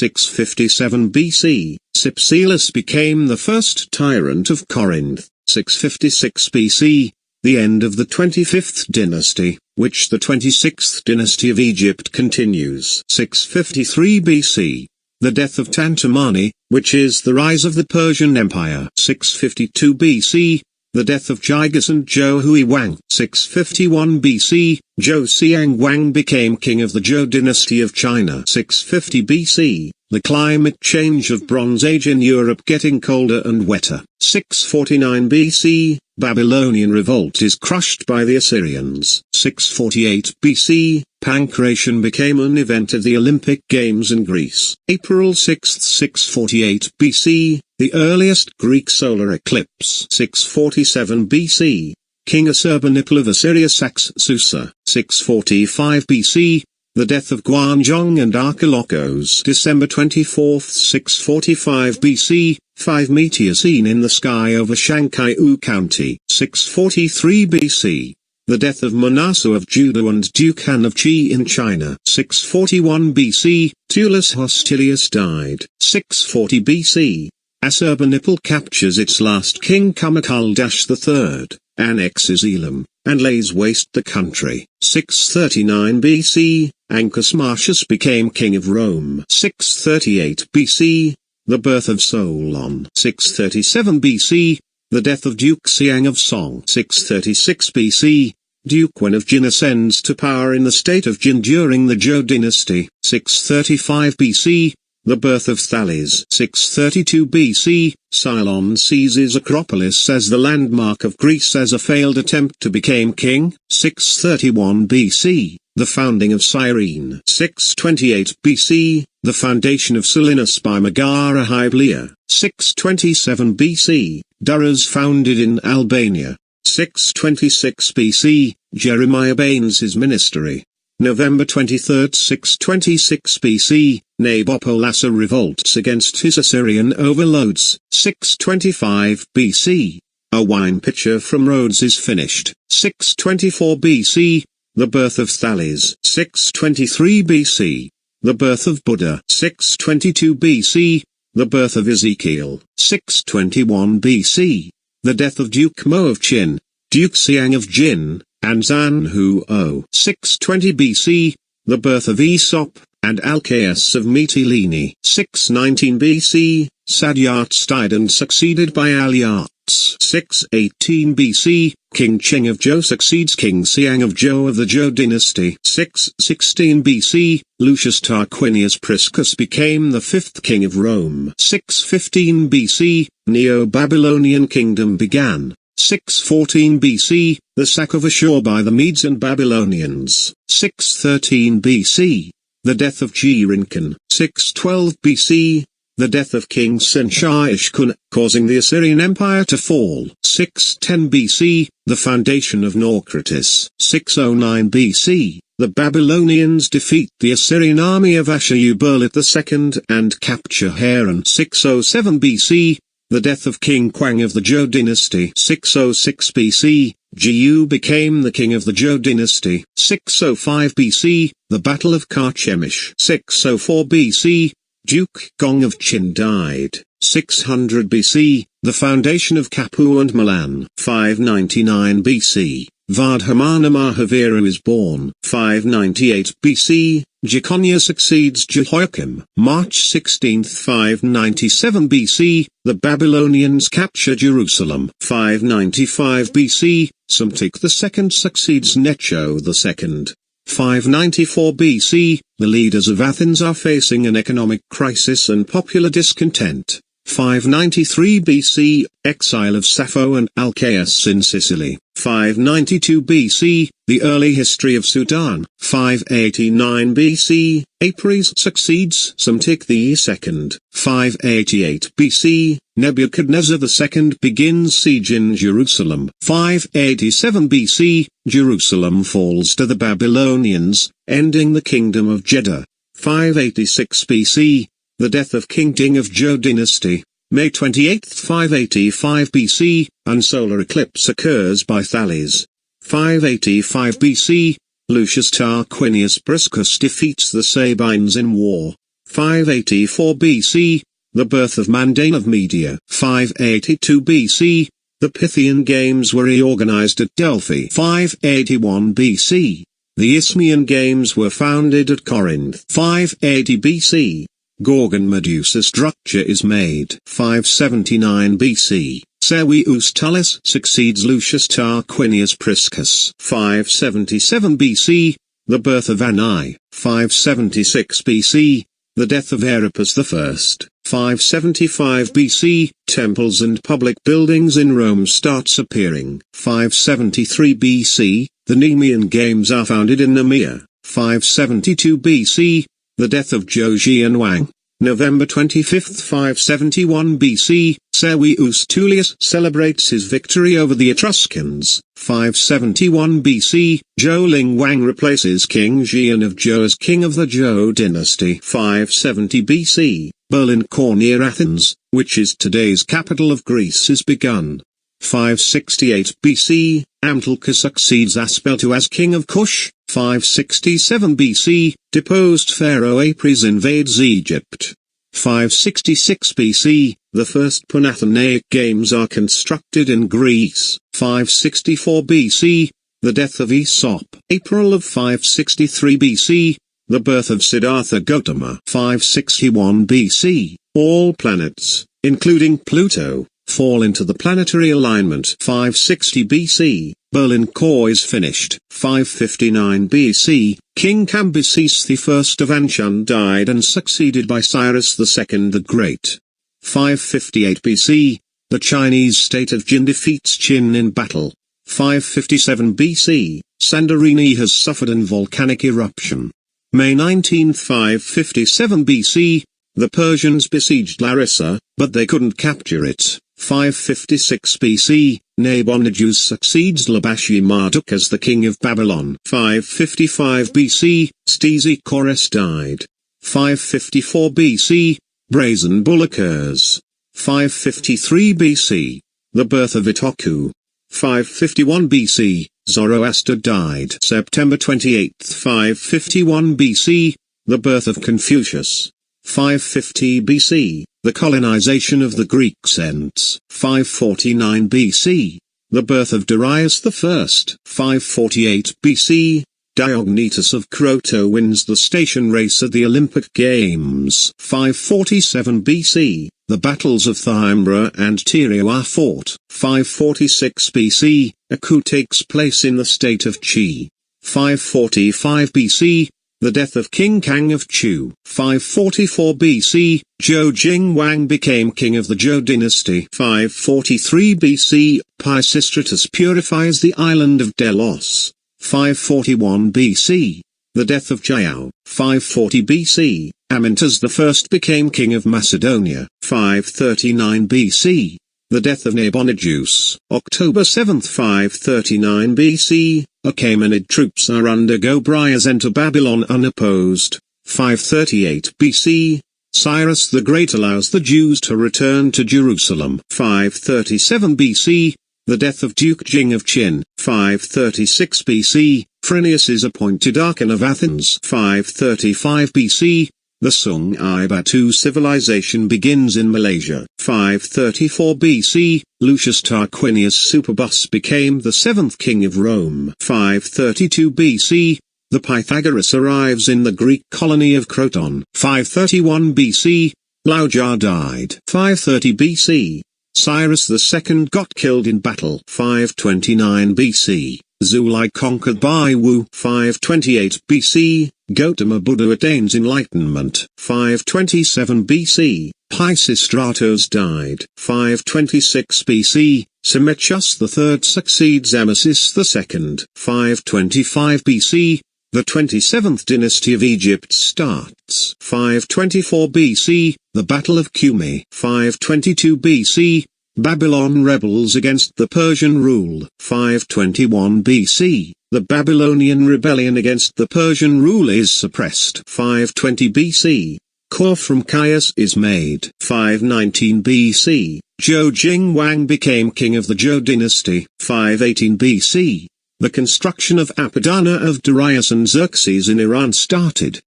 657 BC, Cypselus became the first tyrant of Corinth. 656 BC, the end of the 25th dynasty, which the 26th dynasty of Egypt continues. 653 BC, the death of Tantamani, which is the rise of the Persian Empire. 652 BC, the death of Jigas and Zhou Huiwang. 651 BC, Zhou Xiangwang became king of the Zhou dynasty of China. 650 BC, the climate change of Bronze Age in Europe getting colder and wetter. 649 BC, Babylonian revolt is crushed by the Assyrians. 648 BC, pancration became an event of the Olympic Games in Greece. April 6, 648 BC, the earliest Greek solar eclipse. 647 BC, King Assurbanipal of Assyria sacks Susa. 645 BC, the death of Guanzhong and Archilochos. December 24, 645 BC, 5 meteors seen in the sky over Shankai County. 643 BC, the death of Manasseh of Judah and Duke Han of Qi in China. 641 BC, Tullus Hostilius died. 640 BC, Assurbanipal captures its last king Cumae III, annexes Elam, and lays waste the country. 639 BC, Ancus Marcius became king of Rome. 638 BC, the birth of Solon. 637 BC, the death of Duke Xiang of Song. 636 BC, Duke Wen of Jin ascends to power in the state of Jin during the Zhou dynasty. 635 BC, the birth of Thales. 632 BC, Solon seizes Acropolis as the landmark of Greece as a failed attempt to become king. 631 BC, the founding of Cyrene. 628 BC, the foundation of Selinus by Megara Hyblia. 627 BC, Durrës founded in Albania. 626 BC, Jeremiah begins his ministry. November 23, 626 BC, Nabopolassar revolts against his Assyrian overlords. 625 BC, a wine pitcher from Rhodes is finished. 624 BC, the birth of Thales. 623 BC, the birth of Buddha. 622 BC, the birth of Ezekiel. 621 BC, the death of Duke Mo of Qin, Duke Xiang of Jin, and Zan Huo. 620 BC, the birth of Aesop, and Alcaeus of Mytilene. 619 BC, Sadyartes died and succeeded by Alyattes. 618 BC, King Qing of Zhou succeeds King Xiang of Zhou of the Zhou dynasty. 616 BC, Lucius Tarquinius Priscus became the fifth king of Rome. 615 BC, Neo-Babylonian kingdom began. 614 BC, the sack of Ashur by the Medes and Babylonians. 613 BC, the death of Jirinkin. 612 BC, the death of King Senshai-Ishkun, causing the Assyrian Empire to fall. 610 BC, the foundation of Naucratis. 609 BC, the Babylonians defeat the Assyrian army of Ashurbanipal II and capture Harran. 607 BC, the death of King Quang of the Zhou dynasty. 606 BC, Jiu became the king of the Zhou dynasty. 605 BC, the Battle of Carchemish. 604 BC, Duke Gong of Qin died. 600 BC, the foundation of Capu and Milan. 599 BC, Vardhamana Mahavira is born. 598 BC, Jeconiah succeeds Jehoiakim. March 16, 597 BC, the Babylonians capture Jerusalem. 595 BC, Psamtik II succeeds Necho II. 594 BC, the leaders of Athens are facing an economic crisis and popular discontent. 593 BC, exile of Sappho and Alcaeus in Sicily. 592 BC, the early history of Sudan. 589 BC, Apries succeeds Psamtik II. 588 BC, Nebuchadnezzar II begins siege in Jerusalem. 587 BC, Jerusalem falls to the Babylonians, ending the kingdom of Jeddah. 586 BC, the death of King Jing of Zhou dynasty. May 28, 585 BC, unsolar eclipse occurs by Thales. 585 BC, Lucius Tarquinius Priscus defeats the Sabines in war. 584 BC, the birth of Mandaean of Media. 582 BC, the Pythian Games were reorganized at Delphi. 581 BC, the Isthmian Games were founded at Corinth. 580 BC, Gorgon Medusa structure is made. 579 BC, Servius Thales succeeds Lucius Tarquinius Priscus. 577 BC, the birth of Ani. 576 BC, the death of Oedipus I. 575 BC, temples and public buildings in Rome starts appearing. 573 BC, the Nemean Games are founded in Nemea. 572 BC, the death of Zhou Jianwang. November 25, 571 BC, Servius Tullius celebrates his victory over the Etruscans. 571 BC, Zhou Lingwang replaces King Xian of Zhou as king of the Zhou dynasty. 570 BC, Berlin core near Athens, which is today's capital of Greece, is begun. 568 BC, Amtilcar succeeds Aspeltu as king of Kush. 567 BC, deposed Pharaoh Apries invades Egypt. 566 BC, the first Panathenaic Games are constructed in Greece. 564 BC, the death of Aesop. April of 563 BC, the birth of Siddhartha Gautama. 561 BC, all planets, including Pluto, fall into the planetary alignment. 560 BC, Berlin core is finished. 559 BC, King Cambyses I of Anshan died and succeeded by Cyrus II the Great. 558 BC, the Chinese state of Jin defeats Qin in battle. 557 BC, Santorini has suffered an volcanic eruption. May 19, 557 BC, the Persians besieged Larissa, but they couldn't capture it. 556 BC, Nabonidus succeeds Labashi-Marduk as the king of Babylon. 555 BC, Stesichorus died. 554 BC, Brazen Bull occurs. 553 BC, the birth of Itoku. 551 BC, Zoroaster died. September 28, 551 BC, the birth of Confucius. 550 BC, the colonization of the Greeks ends. 549 BC, the birth of Darius I. 548 BC, Diognetus of Croto wins the station race at the Olympic Games. 547 BC, the battles of Thymbra and Tyrio are fought. 546 BC, a coup takes place in the state of Qi. 545 BC, the death of King Kang of Chu. 544 BC, Zhou Jingwang became king of the Zhou dynasty. 543 BC, Pisistratus purifies the island of Delos. 541 BC, the death of Jiao. 540 BC, Amyntas I became king of Macedonia. 539 BC, the death of Nabonidus. October 7, 539 BC, Achaemenid troops are undergo Briars enter Babylon unopposed. 538 BC, Cyrus the Great allows the Jews to return to Jerusalem. 537 BC, the death of Duke Jing of Qin. 536 BC, Phrynius is appointed Archon of Athens. 535 BC, the Sungai Batu civilization begins in Malaysia. 534 BC, Lucius Tarquinius Superbus became the 7th king of Rome. 532 BC, the Pythagoras arrives in the Greek colony of Croton. 531 BC, Laozi died. 530 BC, Cyrus II got killed in battle. 529 BC, Zulai conquered by Wu. 528 BC, Gautama Buddha attains enlightenment. 527 BC, Pisistratos died. 526 BC, Symmetrius III succeeds Amasis II. 525 BC, the 27th dynasty of Egypt starts. 524 BC, the Battle of Cumae. 522 BC, Babylon rebels against the Persian rule. 521 BC, the Babylonian rebellion against the Persian rule is suppressed. 520 BC, core from Chios is made. 519 BC, Zhou Jingwang became king of the Zhou dynasty. 518 BC, the construction of Apadana of Darius and Xerxes in Iran started.